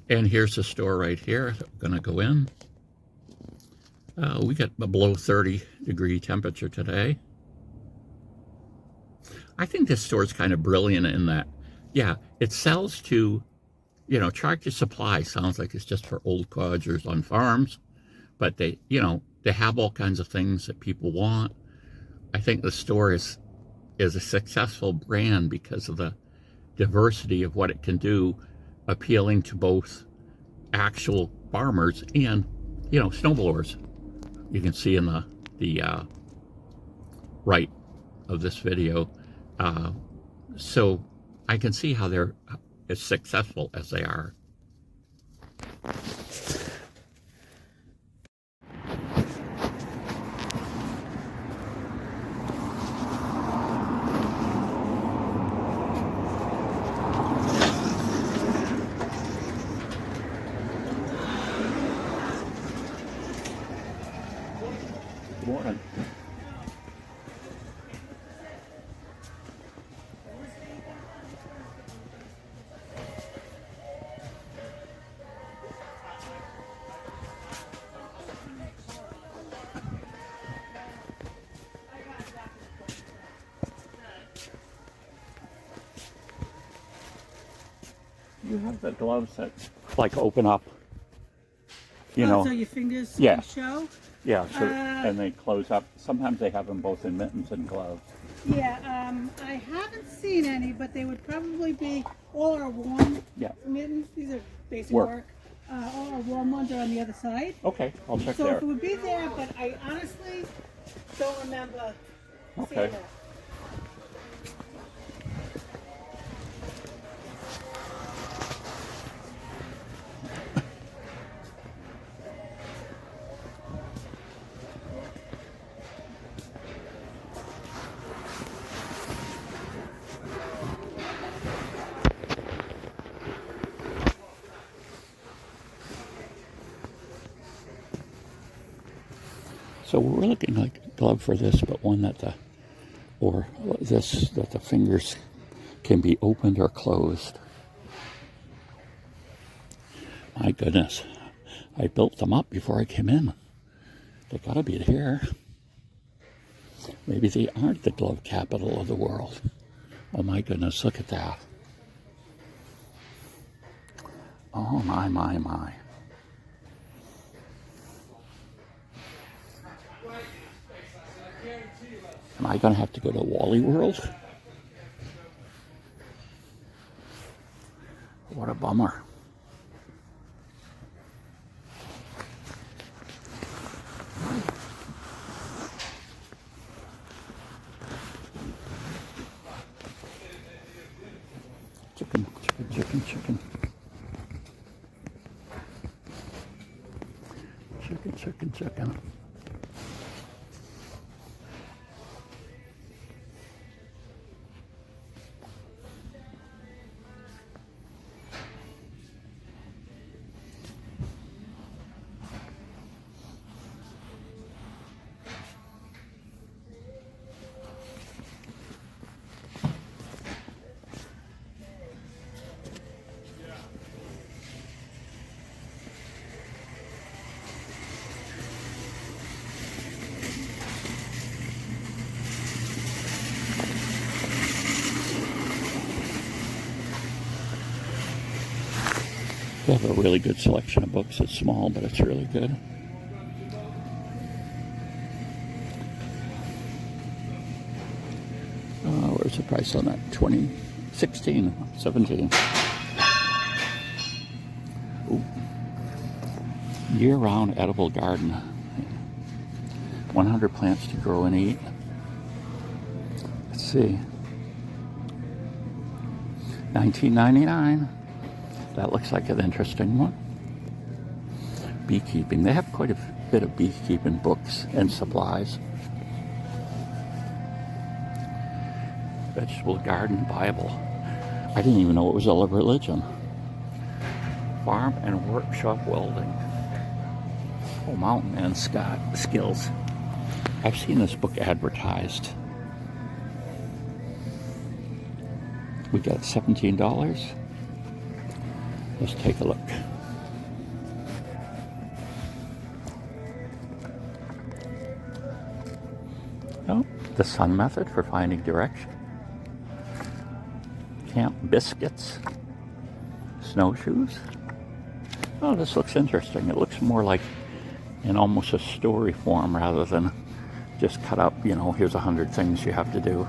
And here's the store right here. We're gonna go in. We got a below 30-degree temperature today. I think this store is kind of brilliant in that, yeah, it sells to, you know, Tractor Supply sounds like it's just for old codgers on farms, but they, you know, they have all kinds of things that people want. I think the store is a successful brand because of the diversity of what it can do, appealing to both actual farmers and, you know, snowblowers. You can see in the right of this video. So I can see how they're as successful as they are. Good morning. You have the gloves that like open up, you know. So your fingers Yeah. can show? Yeah, so, and they close up. Sometimes they have them both in mittens and gloves. Yeah, I haven't seen any, but they would probably be, all our warm mittens. These are basic work. All our warm ones are on the other side. Okay, I'll check So there. if it would be there, but I honestly don't remember seeing that. So we're looking like a glove for this, but one that the fingers can be opened or closed. My goodness, I built them up before I came in. They gotta be here. Maybe they aren't the glove capital of the world. Oh my goodness, look at that. Oh my, my, my. Am I going to have to go to Wally World? What a bummer. Chicken, chicken, chicken, chicken. Chicken, chicken, chicken. They have a really good selection of books. It's small, but it's really good. Where's the price on that? 20, 16, 17. Ooh. Year-round edible garden. 100 plants to grow and eat. Let's see. $19.99. That looks like an interesting one. Beekeeping. They have quite a bit of beekeeping books and supplies. Vegetable Garden Bible. I didn't even know it was a religion. Farm and Workshop Welding. Oh, Mountain Man Scott Skills. I've seen this book advertised. We got $17. Let's take a look. Oh, the sun method for finding direction. Camp biscuits. Snowshoes. Oh, this looks interesting. It looks more like in almost a story form rather than just cut up, you know, here's 100 things you have to do.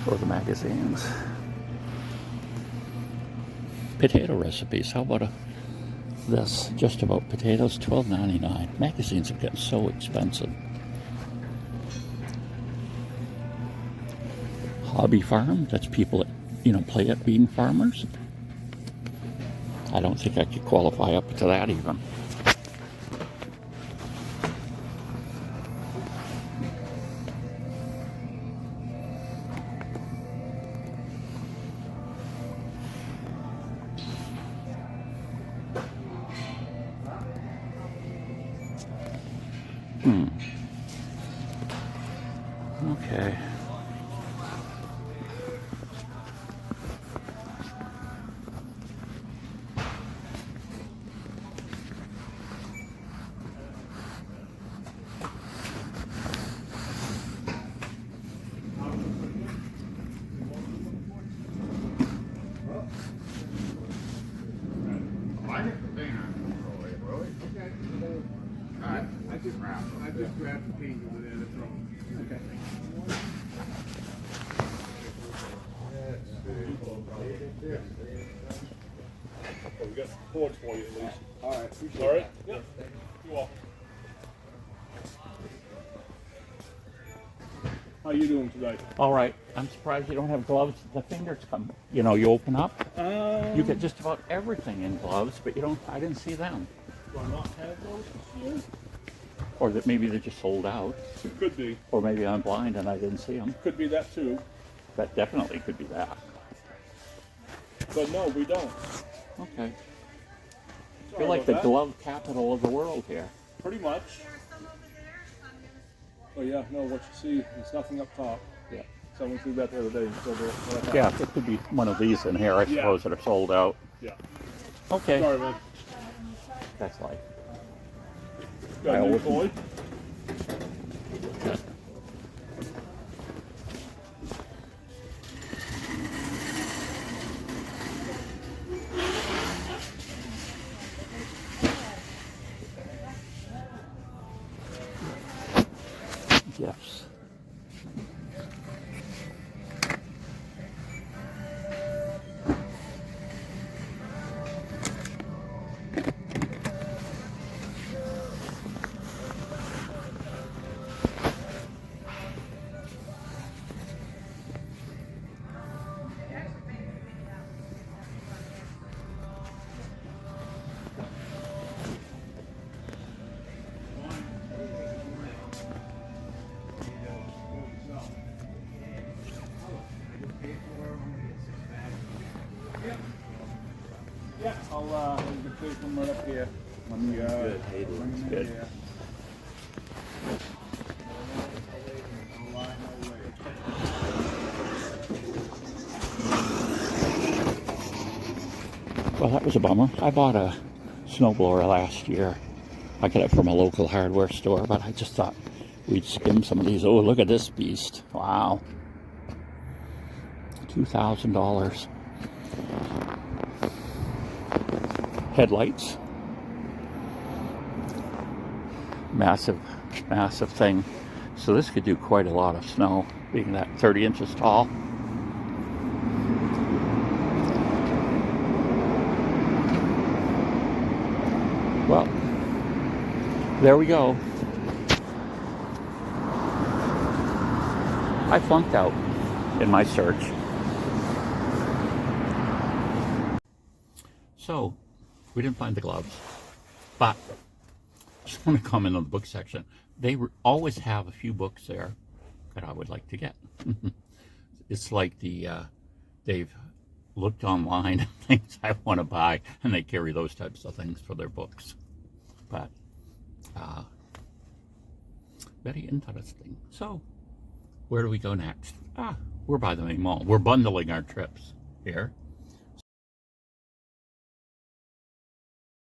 Or the magazines. Potato recipes. How about this? Just about potatoes, $12.99. Magazines have gotten so expensive. Hobby farm. That's people that, you know, play at being farmers. I don't think I could qualify up to that even. Okay. I just grabbed the page over there. That's all. Okay. We got cords for you at least. All right. Appreciate All right? it. Yep. You're welcome. How you doing today? All right. I'm surprised you don't have gloves. The fingers come, you know, you open up. You get just about everything in gloves, but you don't, I didn't see them. Do I not have those this year? Or that maybe they're just sold out. Could be. Or maybe I'm blind and I didn't see them. Could be that too. That definitely could be that. But no, we don't. Okay. Sorry You're like about the that. glove capital of the world here. Pretty much. Oh yeah, no, what you see, there's nothing up top. Yeah. Someone threw that the other day. So Yeah, it could be one of these in here, I Yeah. suppose, that are sold out. Yeah. Okay. Sorry, man. That's life. Got I a new always- toy? Gifts. Yeah, I'll take them right up here. Let me, Good. Good. Yeah. Well, that was a bummer. I bought a snowblower last year. I got it from a local hardware store, but I just thought we'd skim some of these. Oh, look at this beast. Wow. $2,000. Headlights. Massive, massive thing. So this could do quite a lot of snow, being that 30 inches tall. Well, there we go. I flunked out in my search. So, we didn't find the gloves, but I just want to comment on the book section. They always have a few books there that I would like to get. It's like they've looked online at things I want to buy, and they carry those types of things for their books. But very interesting. So, where do we go next? We're by the main mall. We're bundling our trips here.